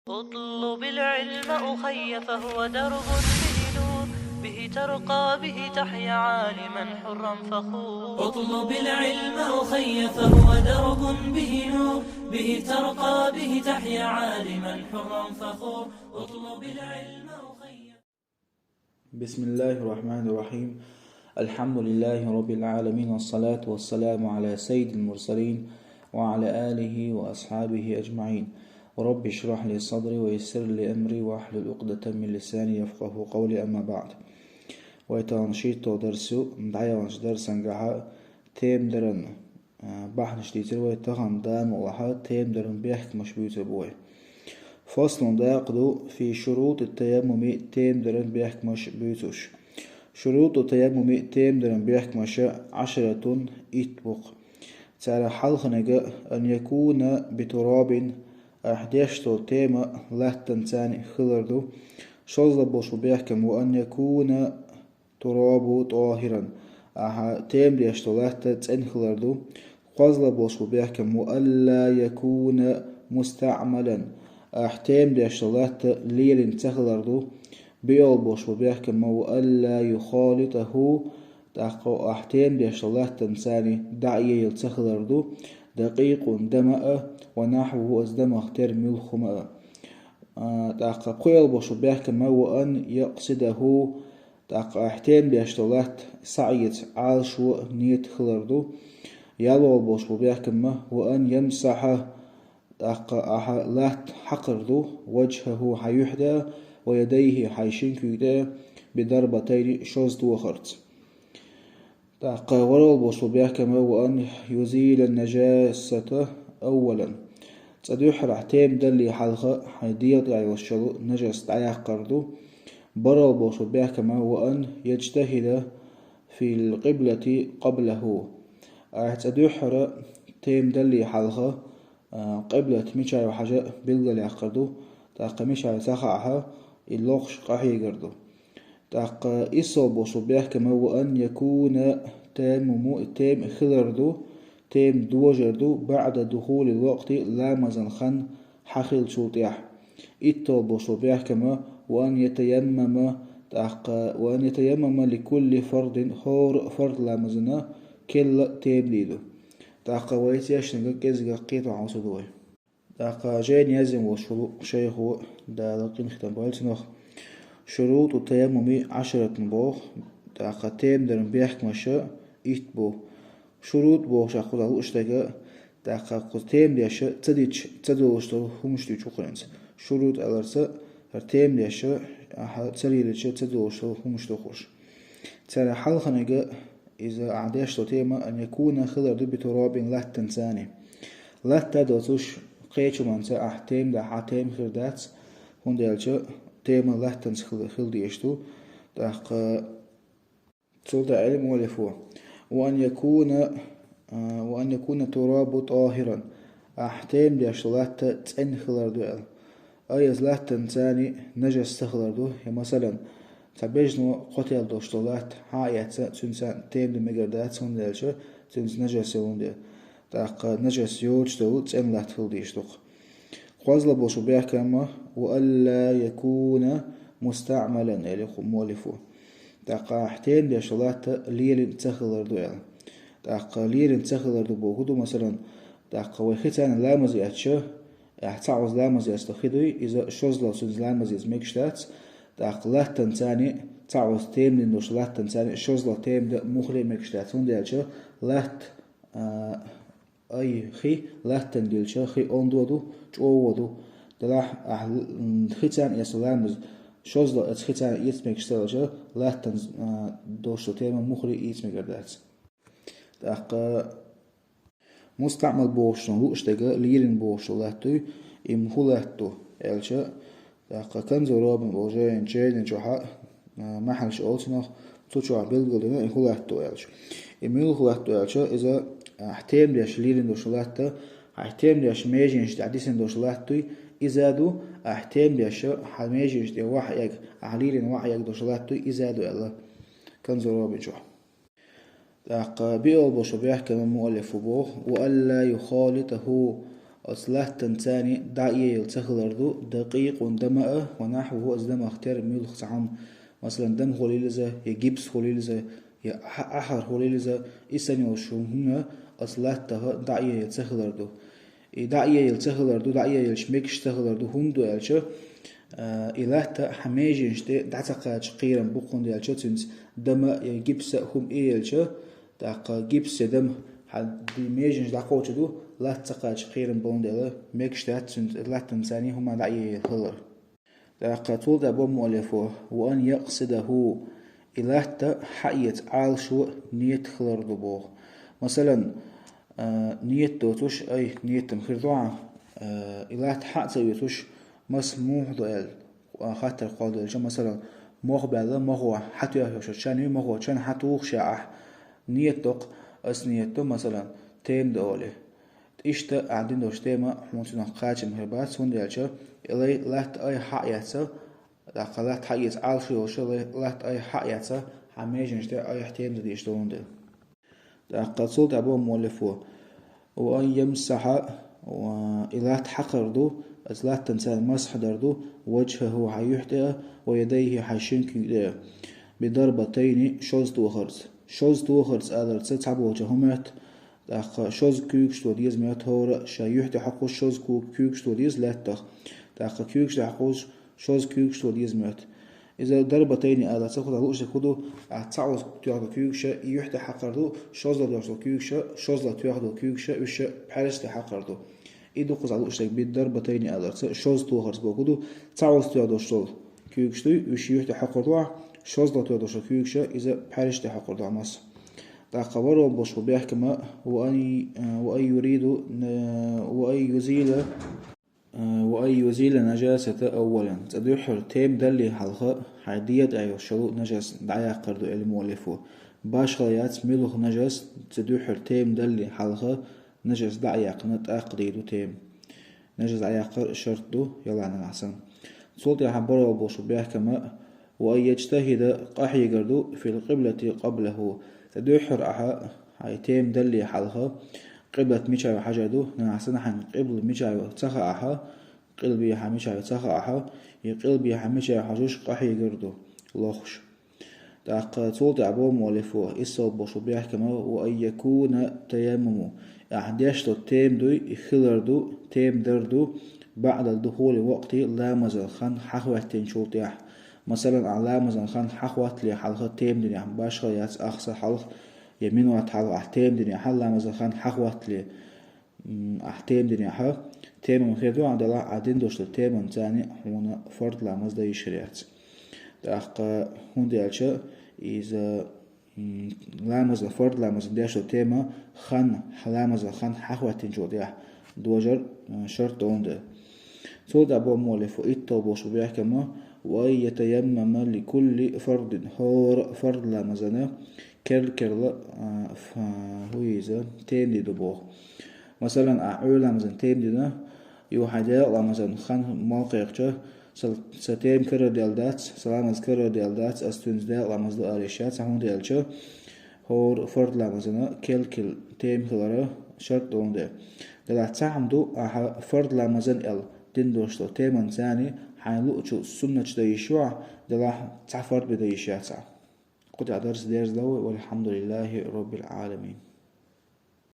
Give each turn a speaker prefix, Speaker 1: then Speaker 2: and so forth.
Speaker 1: اطلب العلم أخي فهو درب به نور، به ترقى به تحيا عالما حرا فخور.
Speaker 2: اطلب العلم أخي فهو درب به نور، به ترقى به تحيا عالما حرا فخور. اطلب العلم أخي.
Speaker 3: بسم الله الرحمن الرحيم. الحمد لله رب العالمين، والصلاة والسلام على سيد المرسلين وعلى آله وأصحابه أجمعين. رب اشرح لي صدري ويسر لي أمري واحلل عقدة من لساني يفقه قولي. أما بعد، ويتنشيط درسو مدعيوانش درسا قاها تيم درن بحنش ديتر ويتغن دام وحا تيم درن بيحك مشبوط بوي. فصل داقدو في شروط التيمم تيم درن بيحك مش بيوتوش. شروط التيمم تيم درن بيحك مش 10 إطبق. تعالى حلخنجة أن يكون بتراب أحداشتو تيمة لاتن تاني خلردو شوزل بوشو بيحكم، وأن يكون تراب طاهرا تيم ديشتو لاتن تاني خلردو قزل بوشو بيحكم، وألا يكون مستعملا أحتام ديشتو لاتن ليلن تخلردو بيول بوشو بيحكم، وألا يخالطه تحقو أحتام ديشتو لاتن تاني دعيه يلتخلردو دقيق دماء ونحوه أزدم اختار ملخ ماء. تاق قيل بوشو بيحكم، وأن يقصده تاق احتام بيشتغلات سعيت عالشو نيت خلردو يالو بوشو بيحكم، وأن يمسح تاق لات حقردو وجهه حيحدى ويديه حيشنكيدا بضربتين شوزد وخرت. تاق ورول بوشو بيحكم، وأن يزيل النجاسة أولا. تدوح راح تيم دلي حلقة حيديط يعني وشلو نجس تعيق قردو برا بوشو بيحكم، وأن يجتهد في القبلة قبله. تدوح راح تيم دلي حلقة قبلة مشاي وحاجة بلغة قردو تاق مشاي تخعها اللوغش قحي قردو. تاق إصو بوشو بيحكم، وأن يكون تيم خلردو تيم دوجردو بعد دخول الوقت لامزن خن حخيل شوطيح. إتو بوشو بيحكم، وأن يتيمم لكل فرد خور فرد لامزنا كل تيم ليدو. تاق ويتياش نقل كيزغا قيتو عوصدوي. تاق جين يزم وشلو شيخو دالقين ختم بالتنخ. شروط التيمم 10 بوخ. تاق تيم درن بيحكم شا إتبو شروط بوخ شاقو دالو اشتاقا تاق تيم دياشا تديش تدوشتو همشتو چوقرنس. شروط ألرسا تيم دياشا تريلتشا تدوشتو همشتو خوش. ترى حلخنجا إذا عداشتو تيما أن يكون خلر بتراب لاتن ثاني لاتا دوتوش قيتشو منسا أحتيم دا حتيم خردات هون ديالشا تيما لاتن خل ديشتو تاق تولد علم ولفوه. وأن يكون تراب طاهرا أحتيم ديش لاتا تن خلردو أيز لاتن تاني نجس تخلردو. مثلا تبجنو قتل دوشتولات حايات تنسان تيم دي مقردات هون ديالشا تنس نجس هون ديال تاق نجس يوجتو تن لات خل ديشتوق قوازل بوشو بيحكم، وألا يكون مستعملا يعني مولفوه. تاق احتيم ديش لاتا ليلن تخلردو تاق ليلن تخلردو بوهدو. مثلا تاق ويختان لامزي أتشا احتعوز لامزي أستخدوي إذا شوزلو سنز لامزي زميكشتات تاق لاتن تاني تعوز تيم لندوش لاتن تاني شوزلو تيم دا مخري ميكشتات هون ديالشا لات أي خي لاتن ديالشا خي أوندودو چوودو دلاح ختان يسلامز شوزلو اتختان يتميكشتالجا لاتن دوشتو تيم مخري يتميكردات. تاق مستعمل بوشتون لوشتاقا ليرن بوشتو لاتو إمهولاتو يالشا تاق كنزو رابن بوجين جين جوحا محلش أولتنخ توچوع بلغلنا إمهولاتو يالشا إمهولاتو يالشا إذا احتيم ديش ليرن دوشتو لاتا احتيم ديش ميجينش تعديسن دوشتو لاتو إزادو احتيم ديش حميجينش دي وحيك أحليرن وحيك دوشتو لاتو إزادو يالا كنزو رابن جوحا. تاق بيول بوشو بيحكم المؤلف بوخ، وألا يخالطه أصلات تنساني دعية يلتخلردو دقيق دماء ونحوه أزدم اختار ميلخ عم مثلا دم خليلزة يجيبس خليلزة يا أحر خليلزة إساني وشوهنا أصلات ته دعية يلتخلردو دعية يلتخلردو دعية يلشمكش تخلردو هندو يلشو إلهتا حماجنشتي دعتقاج قيرا بقون ديالشو تنس دم يجيبس هم إيلشو داق جيبس دم حد ميجنش دعقوش دو لا تقاج قيرا بقون ديالو ميكش تنس لا تنساني هما دعية يلخلر داق طول دابو مؤلفه وأن يقصده إلهتا حقية عالشو نيت خلردو بوغ مثلا نيت دوتوش أي نيت مخردوعة إلهت حق تسويتوش مسموح دوال خاطر قادر مثلا مخ بعد مخ حتى يهوش شاني مخ شان حتى شاع نيت دق أس نيت مثلا تيم دولة إيش قاعدين دوش تيما حموتنا قاچ مهربات سون ديالشة إلي لات أي حق ياتسا لات حق يتعال شو لات أي حق ياتسا حميجنش ده أي احتيام دي يشتغلون ده قصول تعبوا مؤلفه وأن يمسح وإلى تحقردو أزلا تنسى مسح دردو وجهه حيحتى ويديه حيشنك بضربتين شوز دوخرز أدر تتعب وجههمت داخ شوز كيوكش توديز مات هور شيحتى حقوش شوز كيوكش توديز لا تخ داخ كيوكش حقوش شوز كيوكش توديز مات إذا ضربتين أدر تأخذ على وجه كده أتعوض تأخذ كيوكش يحتى حقردو شوز لا تأخذ كيوكش شوز لا تأخذ كيوكش وش بحرس تحقردو إيدو قز على وشك بالضربتين أدر شوز توخرز بوكدو تعوض تأخذ شوز كيوكش وش يحتى حقردو شوز لا تأخذ كيوكش إذا بحرس تحقردو عمس تعقبره بوش بيحكم وأن يريد وأن يزيل نجاسة أولا تدحر تيم دلي حلقة حديد أيو شروط نجس دعيا قردو المؤلفو باش خليات ملوخ نجس تدحر تيم دلي حلقة نجس دعيا قنات أقريدو تيم نجس دعيا قر شرطو يلا عنا أحسن صوت يحبره بوش بيحكم وأن يجتهد قحي قردو في القبلة قبله تدحر أحا هاي تيم دلي حلقة قبلة ميشاي حجدو نحسن حن قبل ميشاي تخا أحا قلبي حميشاي تخا أحا يقلبي حميشاي حجوش قحي قردو لوخش داق طول تعبو مؤلفو إسو بوشو بيحكمو وأن يكون تيممو أحداشتو تيم دوي يخلردو تيم دردو بعد الدخول وقت لامز خان حخواتين شوطيح مثلا علامز خان حخوات لي حلقة تيم دنيا باش خيات أخصى حلق يمين واتحلق أحتيم دنيا حل لامز خان حخوات لي أحتيم دنيا حل تيم من خيردو عندلا عدين دوشتو تيم تاني هنا فرد لامز دا يشريات داق هون ديالشا إذا لامز فرد لامز دياشو تيما خان لامز خان حخواتين شوطيح دوجر شرط عنده صود أبو مولف إتو بوشو بيحكمه وأن يتيمم لكل فرد هور فرد لامزنا كرلا هو إذا تيم دي دبوغ مثلا أعول لامزن تيم دينا يوحدا لامزن خان موقعك ستيم كرر ديالدات سلامز كرر ديالدات أستونز ديال لامز دو أريشات سحون ديالشا هور فرد لامزنا كل تيم كلارا شرط عنده دلا تعمدو أح فرد لامزن ال دين دوشتو تيمن ثاني حيلوقشو السنة ديشوع دلا تعفرد بديشات قد درس ديرز لو والحمد لله رب العالمين.